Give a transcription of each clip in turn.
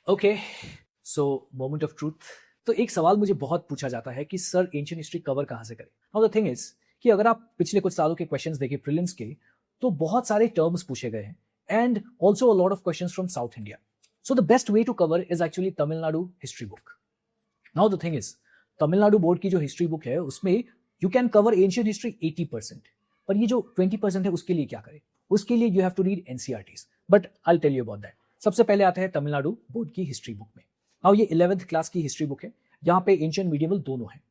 Okay, so moment of truth. तो एक सवाल मुझे बहुत पूछा जाता है कि सर एंशियंट हिस्ट्री कवर कहाँ से करें। नाउ द थिंग इज कि अगर आप पिछले कुछ सालों के क्वेश्चंस देखें प्रीलिम्स के, तो बहुत सारे टर्म्स पूछे गए हैं and also a lot of questions from south India. So the best way to cover is actually Tamil Nadu history book. Now the thing is Tamil Nadu board की जो हिस्ट्री बुक है उसमें you can cover ancient history 80%, पर ये जो 20% है उसके लिए क्या करें? उसके लिए you have to read NCERTs, but I tell you about that. सबसे पहले आता है तमिलनाडु बोर्ड की हिस्ट्री बुक में। नाउ ये 11th क्लास की हिस्ट्री बुक है, यहाँ पे एंशियंट मीडिएवल दोनों है।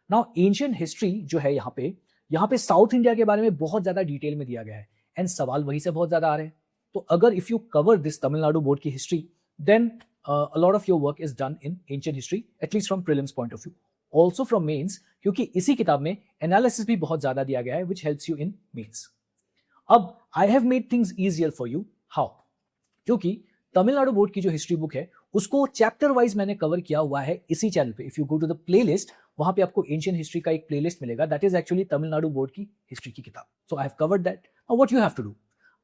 नाउ एंशियंट हिस्ट्री जो है यहाँ पे साउथ इंडिया के बारे में बहुत ज्यादा डिटेल में दिया गया है एंड सवाल वहीं से बहुत ज्यादा आ रहे हैं। तो अगर if you cover this Tamil Nadu board की history, then a lot of your work is done in ancient history, at least from prelims point of view, also from mains, क्योंकि इसी किताब में एनालिसिस भी बहुत ज्यादा दिया गया है which helps you in mains. अब I have made things easier for you. How? क्योंकि तमिलनाडु बोर्ड की जो हिस्ट्री बुक है उसको चैप्टर वाइज मैंने कवर किया हुआ है इसी चैनल पे। If you go to the playlist, वहां पे आपको एंशियंट हिस्ट्री का एक प्लेलिस्ट मिलेगा, that is actually Tamil Nadu board की हिस्ट्री की किताब। So I have covered that. Now what you have to do,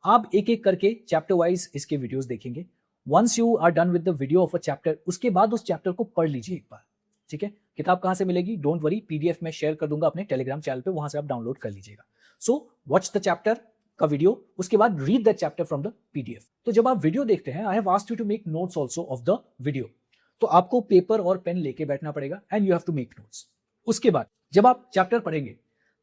आप एक एक करके चैप्टर वाइज इसके वीडियोस देखेंगे। Once you are done with the video of a chapter, उसके बाद उस चैप्टर को पढ़ लीजिए एक बार। ठीक है, किताब कहां से मिलेगी? डोंट वरी, पीडीएफ में शेयर कर दूंगा अपने टेलीग्राम चैनल पे, वहां से आप डाउनलोड कर लीजिएगा। सो वॉच द चैप्टर का वीडियो, उसके बाद read that chapter from the PDF. तो जब आप वीडियो देखते हैं, I have asked you to make notes also of the video. तो आपको पेपर और पेन लेके बैठना पड़ेगा and you have to make notes. उसके बाद जब आप चैप्टर पढ़ेंगे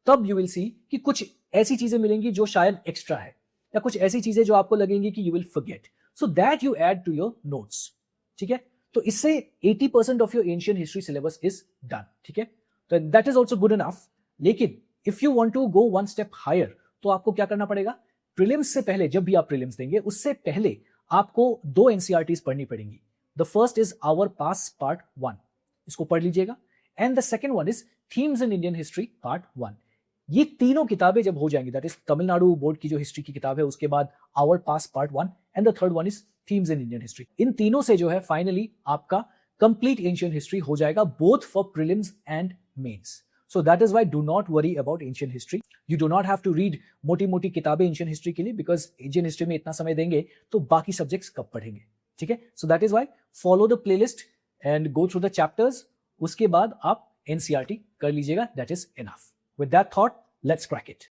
तब यू विल सी कि कुछ ऐसी चीजें मिलेंगी जो शायद एक्स्ट्रा है, या कुछ ऐसी चीजें जो आपको लगेंगी कि you will forget, so that you add to your notes. ठीक है, तो इससे 80% of your ancient history syllabus is done. ठीक है, तो that is also good enough. लेकिन if you want to go one step higher, तो आपको क्या करना पड़ेगा? प्रीलिम्स से पहले, जब भी आप प्रीलिम्स देंगे उससे पहले आपको दो एनसीईआरटीज पढ़नी पड़ेंगी। The first is our past part 1, इसको पढ़ लीजिएगा, and the second one is themes in Indian history part 1। ये तीनों किताबें जब हो जाएंगी, दैट इज तमिलनाडु बोर्ड की जो हिस्ट्री की किताब है, उसके बाद our past part 1 and the third one is themes in Indian history, इन तीनों से जो है फाइनली आपका कंप्लीट एंशियंट हिस्ट्री हो जाएगा, both for prelims and mains. So that is why do not worry about ancient history. You do not have to read मोटी-मोटी किताबें ancient history के लिए, because ancient history में इतना समय देंगे तो बाकी subjects कब पढ़ेंगे? ठीक है? So that is why follow the playlist and go through the chapters. उसके बाद आप NCERT कर लीजिएगा, that is enough. With that thought, let's crack it.